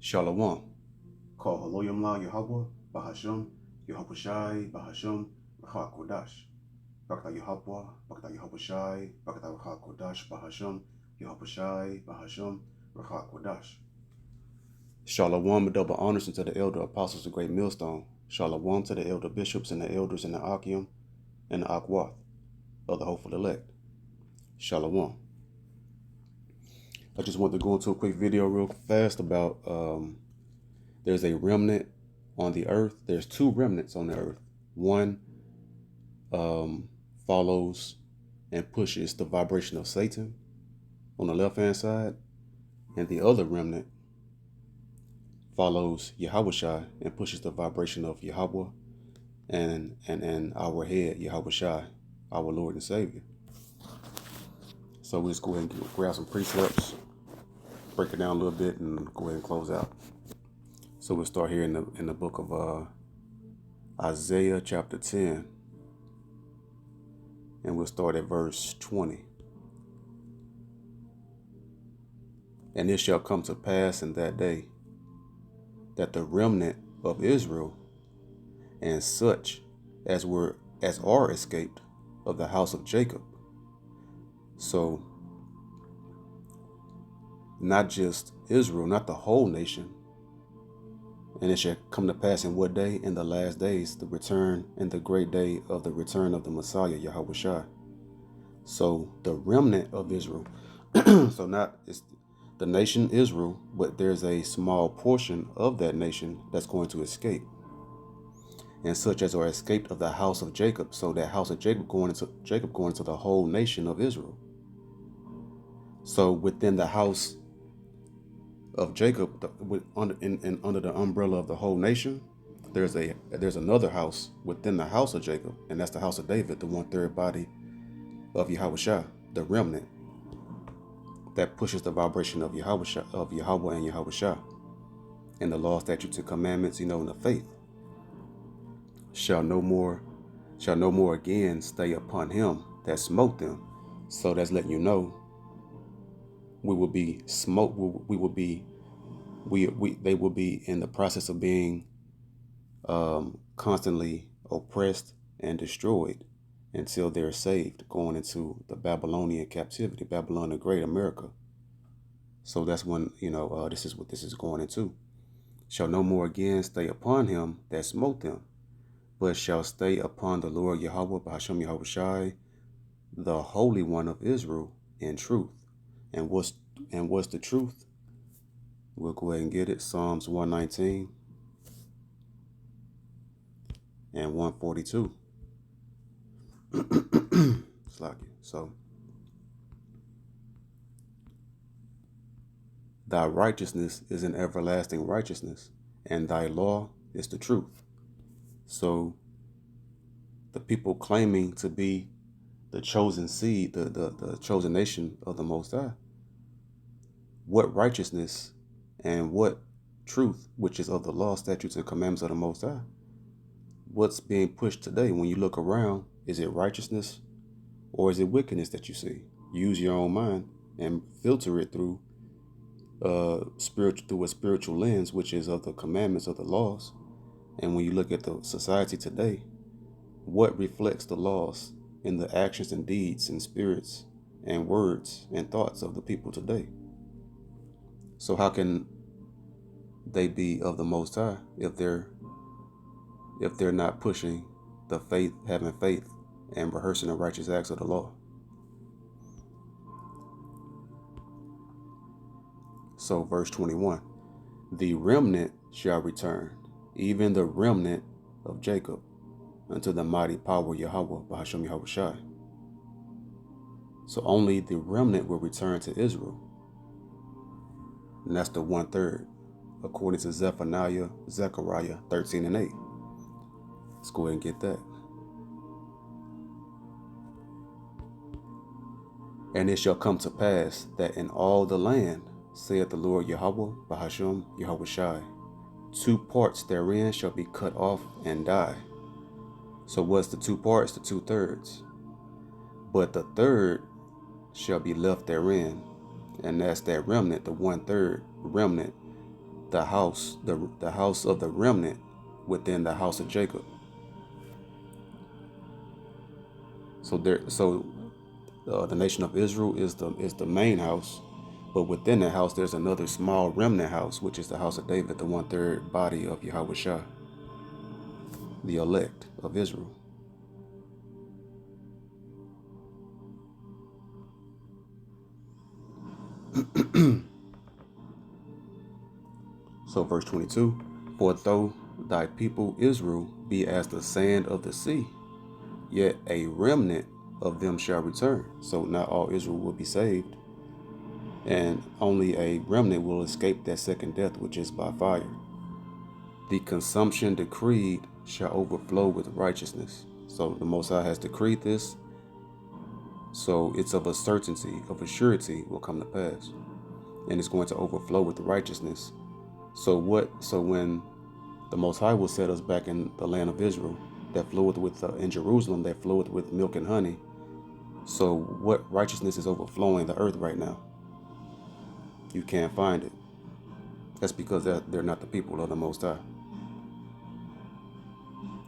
Shalom. Call Haloyam La Yahweh, Bahasham, Yahweh Shai, Bahasham, Racha Kodash. Bakta Yahweh, Bakta Yahweh Shai, Bakta Racha Kodash, Bahasham, Yahweh Shai, Bahasham, Racha Kodash. Shalom, double honors unto the elder apostles of Great Millstone. Shalom to the elder bishops and the elders in the Akim and the Akwath of the hopeful elect. Shalom. I just want to go into a quick video real fast about there's a remnant on the earth. There's two remnants on the earth. One follows and pushes the vibration of Satan on the left-hand side, and the other remnant follows Yahushua and pushes the vibration of Yahweh and our head, Yahushua, our Lord and Savior. So we'll just go ahead and grab some precepts, break it down a little bit, and go ahead and close out. So we'll start here in the book of Isaiah chapter 10, and we'll start at verse 20. And it shall come to pass in that day that the remnant of Israel and such as are escaped of the house of Jacob. So not just Israel, not the whole nation. And it shall come to pass in what day? In the last days, the return, in the great day of the return of the Messiah, Yahushua. So the remnant of Israel. So not it's the nation Israel, but there's a small portion of that nation that's going to escape. And such as are escaped of the house of Jacob. So that house of Jacob going into the whole nation of Israel. So within the house of Jacob, under the umbrella of the whole nation, there's another house within the house of Jacob, and that's the house of David, the 1/3 body of Yahushua, the remnant that pushes the vibration of Yahweh and Yahushua, and the law, statutes, and commandments, and the faith. Shall no more again stay upon him that smote them. So that's letting you know we will be smoked. They will be in the process of being constantly oppressed and destroyed until they're saved, going into the Babylonian captivity, Babylon the Great, America. So that's when this is what this is going into. Shall no more again stay upon him that smote them, but shall stay upon the Lord Yahweh, Bahasham Yahushai, the Holy One of Israel, in truth. And what's the truth? We'll go ahead and get it. Psalms 119 and 142. It's like it. So, thy righteousness is an everlasting righteousness, and thy law is the truth. So, the people claiming to be the chosen seed, the chosen nation of the Most High, what righteousness and what truth, which is of the law, statutes, and commandments of the Most High, what's being pushed today? When you look around, is it righteousness or is it wickedness that you see? Use your own mind and filter it through a spiritual lens, which is of the commandments of the laws. And when you look at the society today, what reflects the laws in the actions and deeds and spirits and words and thoughts of the people today? So how can they be of the Most High if they're not pushing the faith, having faith, and rehearsing the righteous acts of the law? So verse 21, the remnant shall return, even the remnant of Jacob, unto the mighty power of Yahweh, Bahasham Yahushai. So only the remnant will return to Israel. And that's the 1/3, according to Zechariah 13 and 8. Let's go ahead and get that. And it shall come to pass that in all the land, saith the Lord Yahweh, Bahasham Yahushai, 2 parts therein shall be cut off and die. So what's the 2 parts? The 2/3. But the 1/3 shall be left therein, and that's that remnant, the 1/3 remnant, the house, the house of the remnant within the house of Jacob. So the nation of Israel is the main house, but within that house there's another small remnant house, which is the house of David, the 1/3 body of Yahweh Shah, the elect of Israel. So verse 22, for though thy people Israel be as the sand of the sea, yet a remnant of them shall return. So not all Israel will be saved, and only a remnant will escape that second death, which is by fire. The consumption decreed shall overflow with righteousness. So the Most High has decreed this, so it's of a certainty, of a surety will come to pass, and it's going to overflow with righteousness. So when the Most High will set us back in the land of Israel, that floweth with in Jerusalem, that floweth with milk and honey. So what righteousness is overflowing the earth right now? You can't find it. That's because they're not the people of the Most High.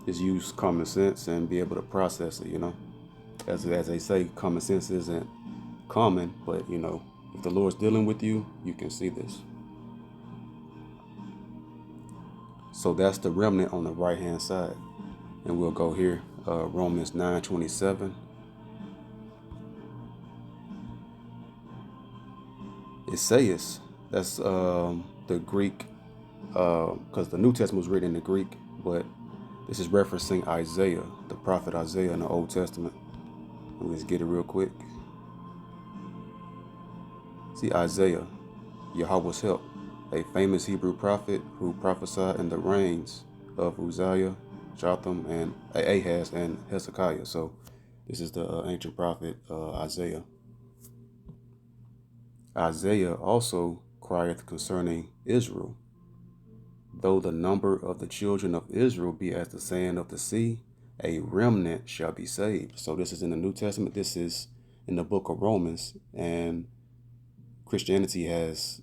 Is use common sense and be able to process it. As they say, common sense isn't common, but if the Lord's dealing with you, you can see this. So that's the remnant on the right hand side, and we'll go here, Romans 9:27. It says, that's the Greek, because the New Testament was written in the Greek, but this is referencing Isaiah, the prophet Isaiah in the Old Testament. Let's get it real quick. See, Isaiah, Yahweh's help, a famous Hebrew prophet who prophesied in the reigns of Uzziah, Jotham, and Ahaz, and Hezekiah. So this is the ancient prophet Isaiah. Isaiah also crieth concerning Israel, though the number of the children of Israel be as the sand of the sea, a remnant shall be saved. So this is in the New Testament. This is in the book of Romans. And Christianity has,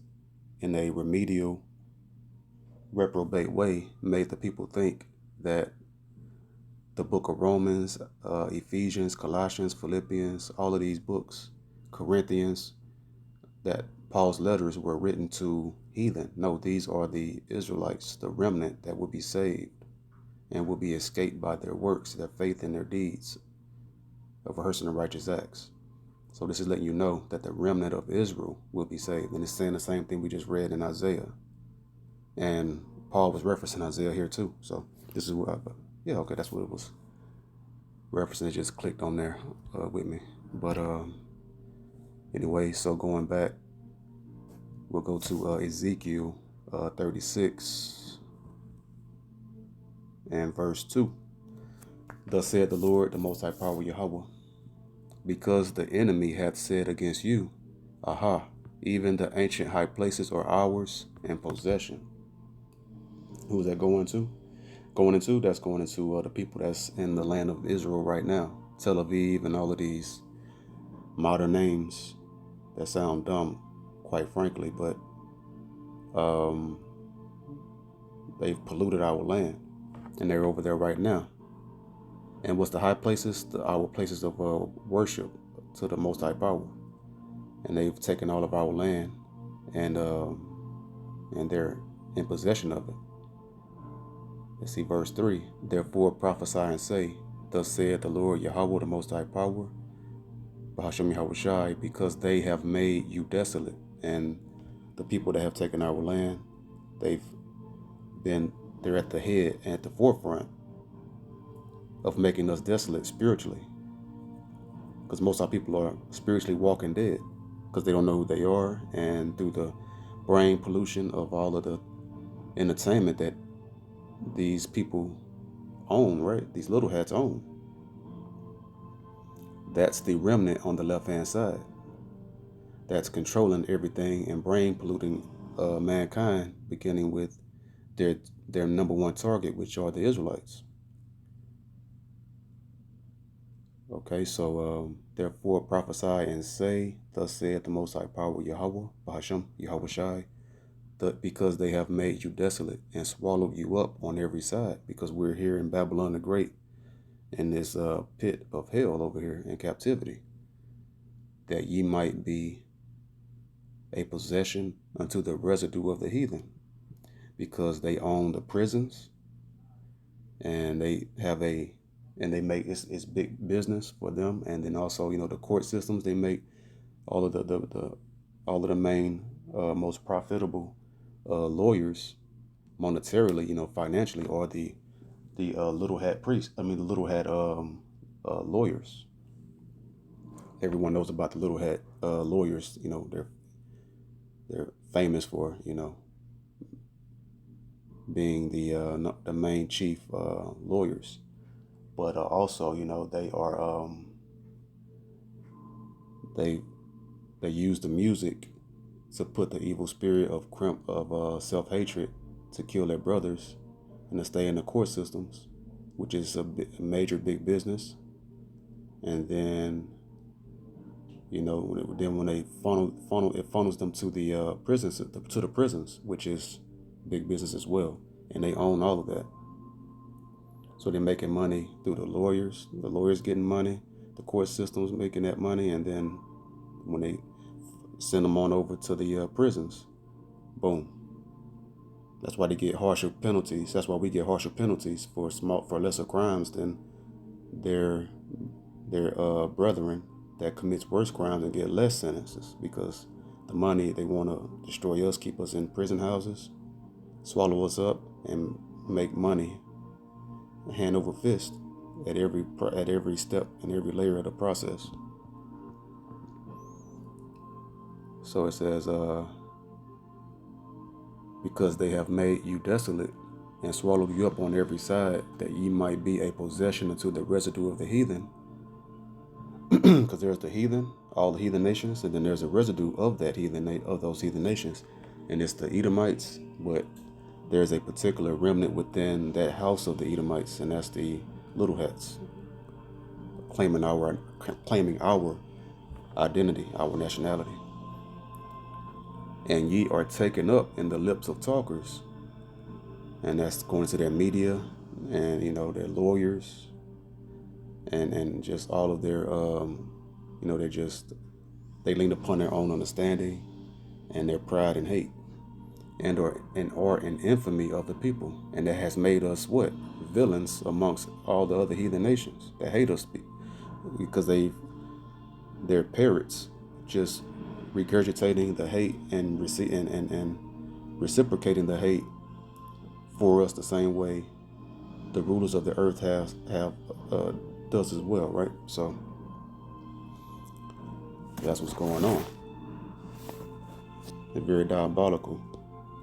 in a remedial, reprobate way, made the people think that the book of Romans, Ephesians, Colossians, Philippians, all of these books, Corinthians, that Paul's letters were written to heathen. No, these are the Israelites, the remnant that will be saved and will be escaped by their works, their faith, and their deeds of rehearsing the righteous acts. So this is letting you know that the remnant of Israel will be saved. And it's saying the same thing we just read in Isaiah. And Paul was referencing Isaiah here too. So this is what yeah, okay, that's what it was referencing. It just clicked on there with me. But anyway, so going back, we'll go to Ezekiel 36 and verse 2. Thus said the Lord, the Most High Power Yahweh, because the enemy hath said against you, aha, even the ancient high places are ours in possession. Who's that going to? That's going into the people that's in the land of Israel right now. Tel Aviv and all of these modern names that sound dumb, quite frankly, but they've polluted our land, and they're over there right now. And what's the high places? Our places of worship to the Most High Power. And they've taken all of our land, and they're in possession of it. Let's see verse 3. Therefore prophesy and say, thus saith the Lord Yahweh, the Most High Power, Bahashem Yahweh Shai, because they have made you desolate. And the people that have taken our land, they're at the head and at the forefront of making us desolate spiritually. Because most of our people are spiritually walking dead because they don't know who they are, and through the brain pollution of all of the entertainment that these people own, right? These little hats own. That's the remnant on the left-hand side that's controlling everything and brain polluting mankind, beginning with their number one target, which are the Israelites. Okay, so therefore prophesy and say, thus saith the Most High Power Yahweh, Bahashem Yahweh Shai, because they have made you desolate and swallowed you up on every side, because we're here in Babylon the Great, in this pit of hell over here in captivity, that ye might be a possession unto the residue of the heathen, because they own the prisons, and they make it's big business for them. And then also, the court systems, they make all of the main most profitable lawyers monetarily, financially, or the little hat priests. I mean, the little hat lawyers. Everyone knows about the little hat lawyers. They're famous for being the main chief lawyers. But also, they are they they use the music to put the evil spirit of self-hatred to kill their brothers and to stay in the court systems, which is a major big business. And then when they it funnels them to the prisons, which is big business as well, and they own all of that. So they're making money through the lawyers getting money, the court system's making that money, and then when they send them on over to the prisons, boom. That's why they get harsher penalties. That's why we get harsher penalties for lesser crimes than their brethren that commits worse crimes and get less sentences, because the money, they want to destroy us, keep us in prison houses, swallow us up, and make money hand over fist at every step and every layer of the process. So it says, because they have made you desolate and swallowed you up on every side, that ye might be a possession unto the residue of the heathen. Because there's the heathen, all the heathen nations, and then there's a residue of those heathen nations, and it's the Edomites. But there's a particular remnant within that house of the Edomites, and that's the little hats, claiming our identity, our nationality. And ye are taken up in the lips of talkers, and that's going to their media, and their lawyers, and just all of their they lean upon their own understanding and their pride and hate, and are an infamy of the people, and that has made us what? Villains amongst all the other heathen nations that hate us, because they're parrots, just regurgitating the hate and reciprocating the hate for us the same way the rulers of the earth have does as well, right? So that's what's going on. It's very diabolical.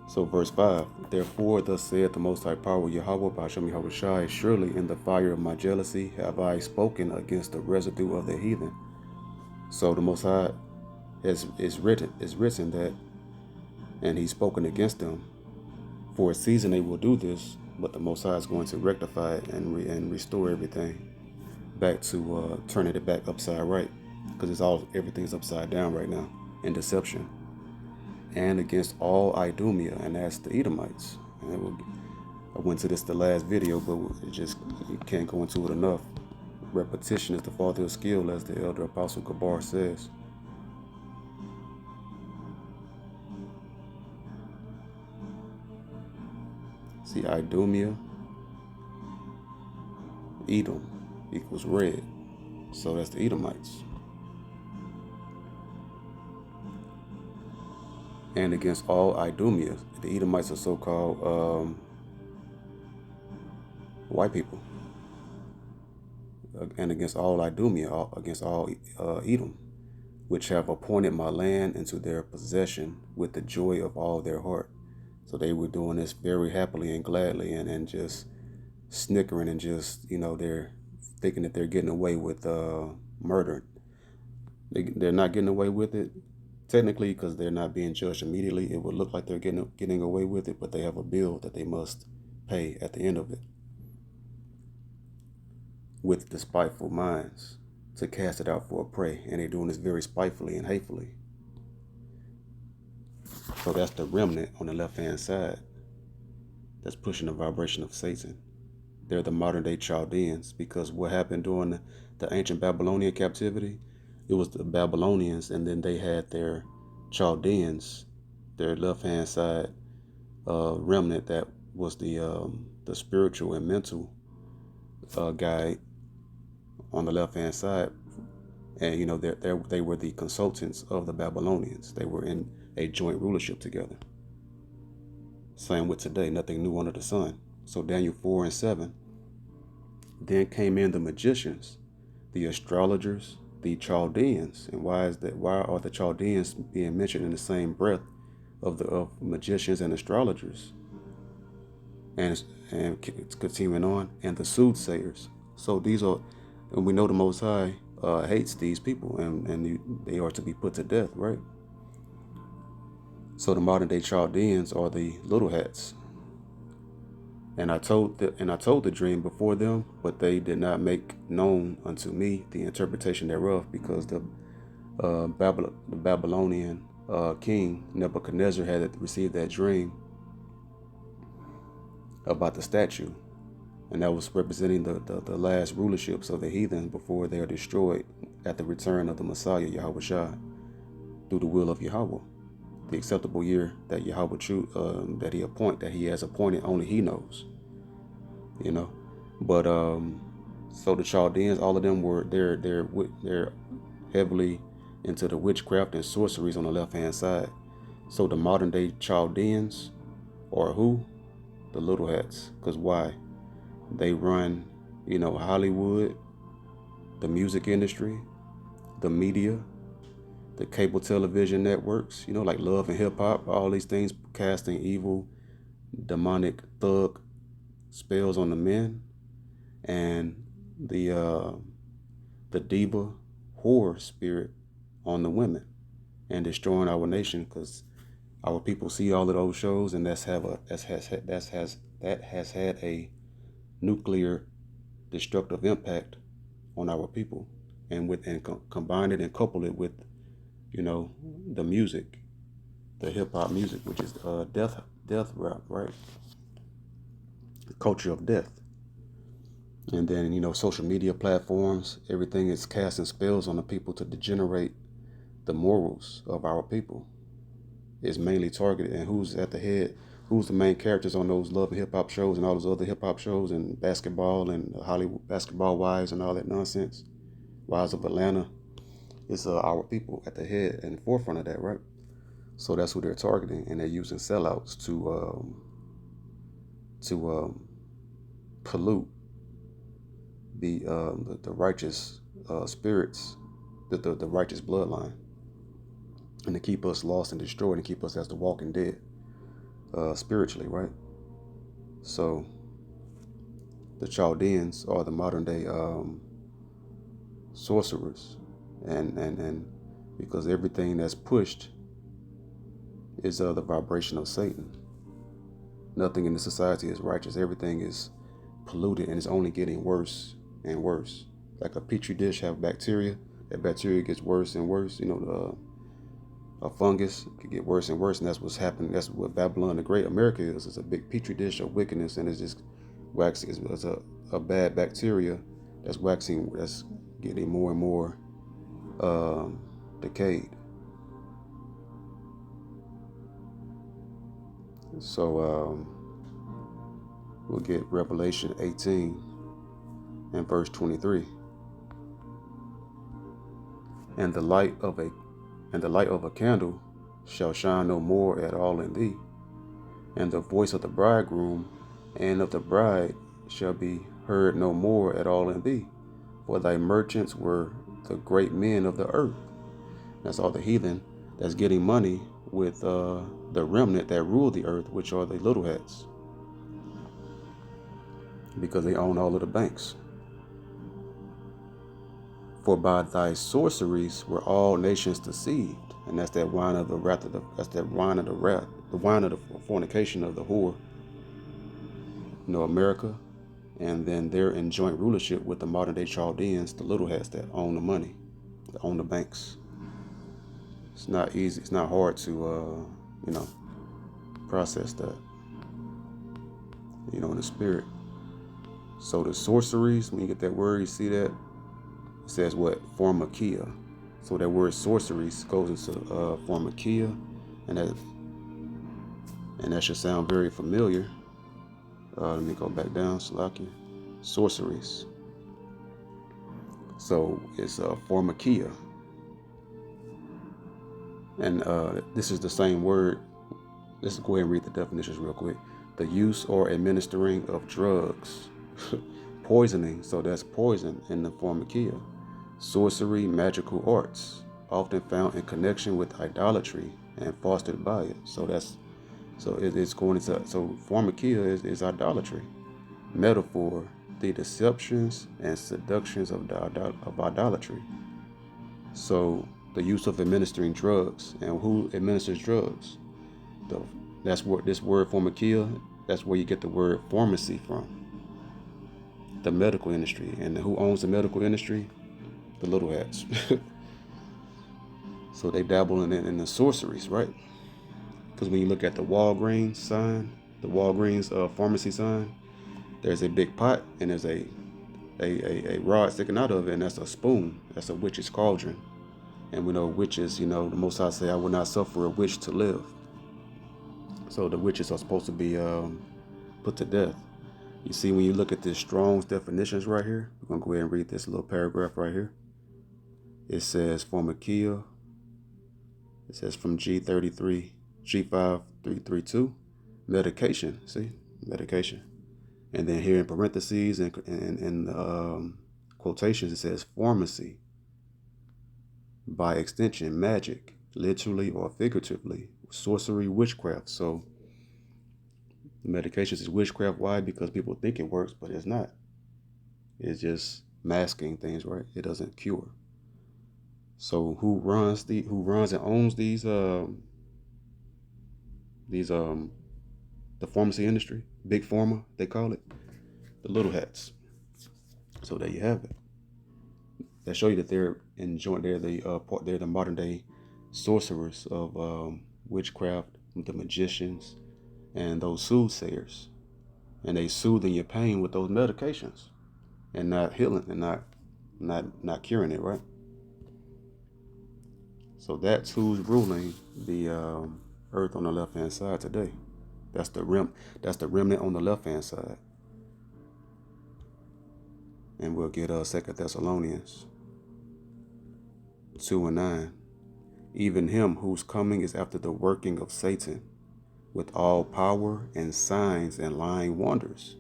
So verse 5, therefore thus saith the Most High Power, Yahweh, B'Hashem Yahushai, surely in the fire of my jealousy have I spoken against the residue of the heathen. So the Most High is written that, and he's spoken against them. For a season they will do this, but the Most High is going to rectify it and restore everything back to turning it back upside right, because everything's upside down right now in deception. And against all Idumea, and that's the Edomites. And I went to this the last video, but you can't go into it enough. Repetition is the father of skill, as the elder apostle Gabar says. See, Idumea, Edom equals red. So that's the Edomites. And against all Idumea, the Edomites are so-called white people. And against all Idumea, against all Edom, which have appointed my land into their possession with the joy of all their heart. So they were doing this very happily and gladly, and just snickering, and just, they're thinking that they're getting away with murder. They're not getting away with it technically, because they're not being judged immediately. It would look like they're getting away with it, but they have a bill that they must pay at the end of it, with despiteful minds, to cast it out for a prey. And they're doing this very spitefully and hatefully. So that's the remnant on the left-hand side that's pushing the vibration of Satan. They're the modern day Chaldeans, because what happened during the ancient Babylonian captivity, it was the Babylonians, and then they had their Chaldeans, their left-hand side remnant that was the spiritual and mental guide on the left-hand side. And they were the consultants of the Babylonians. They were in a joint rulership together. Same with today, nothing new under the sun. So Daniel 4:7, then came in the magicians, the astrologers, the Chaldeans. And why is that? Why are the Chaldeans being mentioned in the same breath of magicians and astrologers? And it's continuing on, and the soothsayers. So these are, and we know the Most High hates these people, and they are to be put to death, right? So the modern day Chaldeans are the little hats. And I told the dream before them, but they did not make known unto me the interpretation thereof, because the Babylonian king Nebuchadnezzar had received that dream about the statue, and that was representing the last rulerships of the heathen before they are destroyed at the return of the Messiah Yahweh Shai, through the will of Yahweh, the acceptable year that Yahweh that he has appointed. Only he knows, But so the Chaldeans, all of them were they're heavily into the witchcraft and sorceries on the left hand side. So the modern day Chaldeans are who? The little hats. Because why? They run, Hollywood, the music industry, the media, the cable television networks, like Love and Hip Hop, all these things casting evil, demonic thug spells on the men, and the diva whore spirit on the women, and destroying our nation, because our people see all of those shows, and that has had a nuclear destructive impact on our people, and combine it and couple it with the music, the hip hop music, which is death rap, right? The culture of death. And then social media platforms, everything is casting spells on the people to degenerate the morals of our people. Is mainly targeted, and who's at the head, who's the main characters on those Love and Hip Hop shows and all those other hip hop shows, and basketball and Hollywood Basketball Wives and all that nonsense, Wives of Atlanta. It's our people at the head and forefront of that, right? So that's who they're targeting, and they're using sellouts to pollute the righteous spirits, the righteous bloodline, and to keep us lost and destroyed, and keep us as the walking dead spiritually, right? So the Chaldeans are the modern day sorcerers, and because everything that's pushed is the vibration of Satan. Nothing in the society is righteous. Everything is polluted, and it's only getting worse and worse. Like a petri dish have bacteria. That bacteria gets worse and worse. A fungus could get worse and worse, and that's what's happening. That's what Babylon the Great, America is. It's a big petri dish of wickedness, and it's just waxing. It's a bad bacteria that's waxing, that's getting more and more decayed. So we'll get Revelation 18 and verse 23. And the light of a candle shall shine no more at all in thee, and the voice of the bridegroom and of the bride shall be heard no more at all in thee, for thy merchants were the great men of the earth. That's all the heathen that's getting money with the remnant that rule the earth, which are the little hats, because they own all of the banks. For by thy sorceries were all nations deceived, and that's that wine of the wrath of the wine of the fornication of the whore, America, and then they're in joint rulership with the modern day Chaldeans, the little hats that own the money, that own the banks. It's not easy. It's not hard to you know, process that, in the spirit. So the sorceries, when you get that word, you see that it says what? Pharmakia. So that word sorceries goes into pharmakia, and that should sound very familiar. Let me go back down, Salakia. Sorceries. So it's pharmakia, and this is the same word. Let's go ahead and read the definitions real quick. The use or administering of drugs, poisoning. So that's poison in the pharmakia. Sorcery, magical arts, often found in connection with idolatry and fostered by it. It's going into pharmakia is idolatry. Metaphor, the deceptions and seductions of idolatry. So the use of administering drugs, and who administers drugs? The, that's where this word pharmakia, that's where you get the word pharmacy from. The medical industry. And who owns the medical industry? The little hats. So they dabble in the sorceries, right? Because when you look at the Walgreens sign, the Walgreens pharmacy sign, there's a big pot and there's a rod sticking out of it, and that's a spoon. That's a witch's cauldron. And we know witches, the Most High say, I will not suffer a witch to live. So the witches are supposed to be put to death. You see, when you look at this Strong's definitions right here, we're going to go ahead and read this little paragraph right here. It says pharmakia. It says from G33, G5332, medication. See, medication. And then here in parentheses and quotations, it says pharmacy. By extension, magic, literally or figuratively, sorcery, witchcraft. So the medications is witchcraft. Why? Because people think it works, but it's not. It's just masking things, right? It doesn't cure. So who runs and owns the pharmacy industry? Big pharma, they call it. The little hats. So there you have it. That show you that they're the modern day sorcerers of witchcraft, the magicians, and those soothsayers, and they soothing your pain with those medications, and not healing and not curing it, right? So that's who's ruling the earth on the left hand side today. That's the remnant on the left hand side, and we'll get 2 Thessalonians 2:9. Even him whose coming is after the working of Satan, with all power and signs and lying wonders,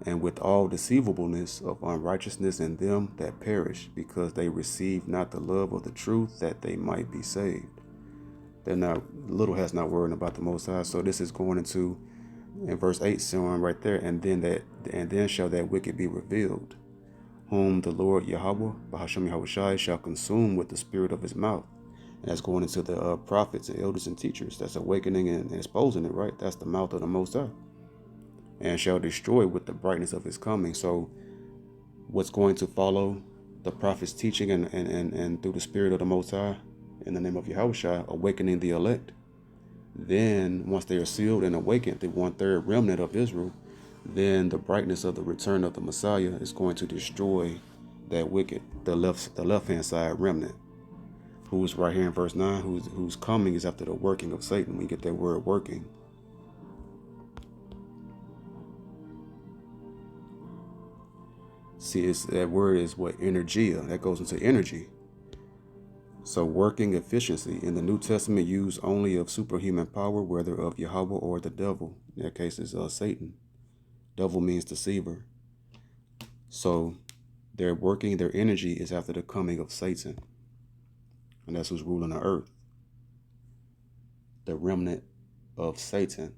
and with all deceivableness of unrighteousness in them that perish, because they receive not the love of the truth, that they might be saved. They're not, little has not worrying about the Most High. So this is going into, in verse 8, showing right there, and then shall that wicked be revealed, whom the Lord Yahweh, Bahashem Yahushai, shall consume with the spirit of his mouth. And that's going into the prophets and elders and teachers. That's awakening and exposing it, right? That's the mouth of the Most High. And shall destroy with the brightness of his coming. So what's going to follow the prophet's teaching and through the spirit of the Most High, in the name of Yahushua, awakening the elect. Then once they are sealed and awakened, the 1/3 remnant of Israel, then the brightness of the return of the Messiah is going to destroy that wicked, the left hand side remnant, who is right here in verse 9, whose coming is after the working of Satan. We get that word working. See, that word is what? Energia. That goes into energy. So working efficiency in the New Testament used only of superhuman power, whether of Yahweh or the devil. In that case, is Satan. Devil means deceiver. So their working, their energy is after the coming of Satan. And that's who's ruling the earth. The remnant of Satan,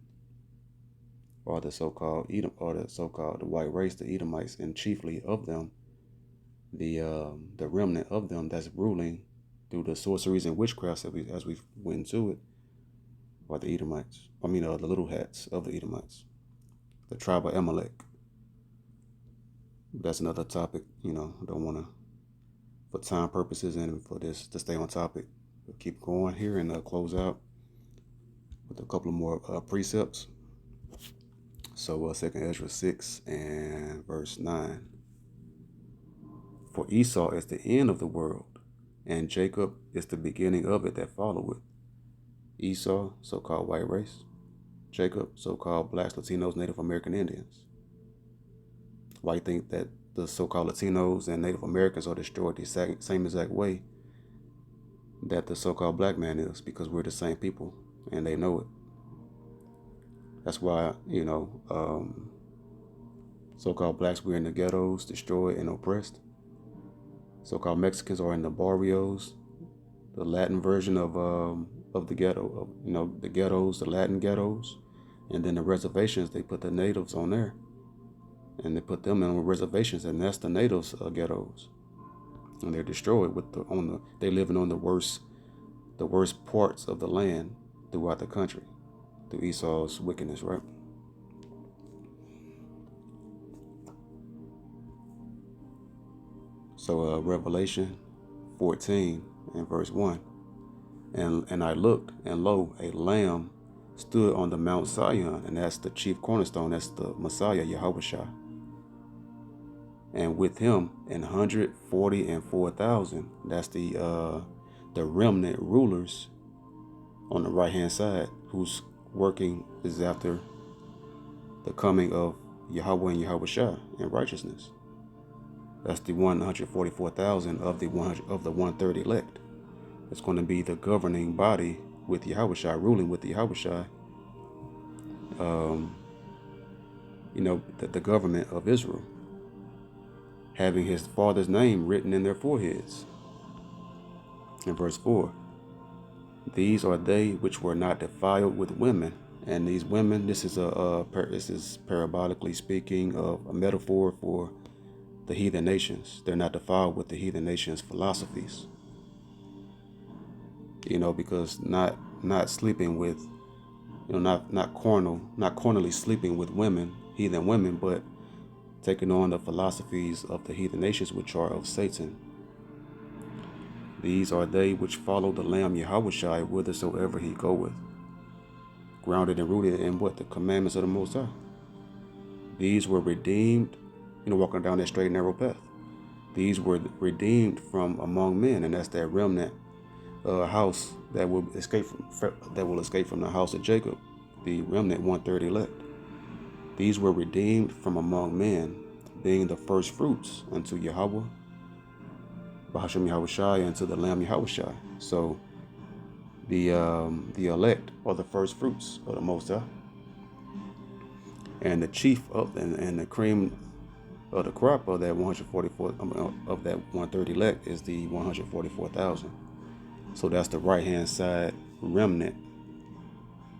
or the so-called Edom, or the white race, the Edomites, and chiefly of them, the remnant of them that's ruling through the sorceries and witchcrafts as we went into it, or the Edomites. The little hats of the Edomites, the tribe of Amalek. That's another topic. Don't want to, for time purposes and for this to stay on topic. We'll keep going here and close out. with a couple of more precepts. So 2nd Ezra 6 and verse 9. For Esau is the end of the world, and Jacob is the beginning of it that followeth. Esau, so-called white race. Jacob, so-called blacks, Latinos, Native American Indians. Why you think that the so-called Latinos and Native Americans are destroyed the same exact way that the so-called black man is? Because we're the same people, and they know it. That's why, so-called blacks, we're in the ghettos, destroyed and oppressed. So-called Mexicans are in the barrios, the Latin version of the ghetto, the ghettos, the Latin ghettos, and then the reservations. They put the natives on there, and they put them on reservations, and that's the natives' ghettos, and they're destroyed they living on the worst parts of the land throughout the country, through Esau's wickedness, right? So Revelation 14 and verse 1. And I looked, and lo, a lamb stood on the Mount Zion, and that's the chief cornerstone, that's the Messiah, Yahushua. And with him 144,000, that's the remnant rulers on the right hand side, whose working is after the coming of Yahweh and Yahushua in righteousness. That's the 144,000 of the 1/3 elect. It's going to be the governing body with Yahushua, ruling with Yahushua. The government of Israel, having his father's name written in their foreheads. In verse 4, these are they which were not defiled with women. And these women, this is parabolically speaking of a metaphor for the heathen nations. They're not defiled with the heathen nations' philosophies. Because not sleeping with, not carnally sleeping with women, heathen women, but taking on the philosophies of the heathen nations, which are of Satan. These are they which follow the Lamb Yahushua whithersoever he goeth, grounded and rooted in what? The commandments of the Most High. These were redeemed, walking down that straight and narrow path. These were redeemed from among men, and that's that remnant house that will escape from the house of Jacob, the remnant 1/3 elect. These were redeemed from among men, being the first fruits unto Yahweh, Bahashem Yahushai, and to the Lamb Yahushai. So the elect are the first fruits of the Most High, and the chief of and the cream of the crop of that 144 of that 1/3 elect is the 144,000. So that's the right hand side remnant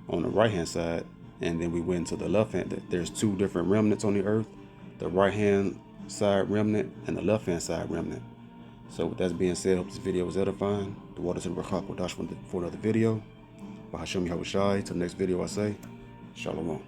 on the right hand side, and then we went to the left hand. There's two different remnants on the earth: the right hand side remnant and the left hand side remnant. So with that being said, I hope this video was edifying. The waters of Rachak will dash for another video. Bahashem Yahushai. Till the next video, I say, Shalom.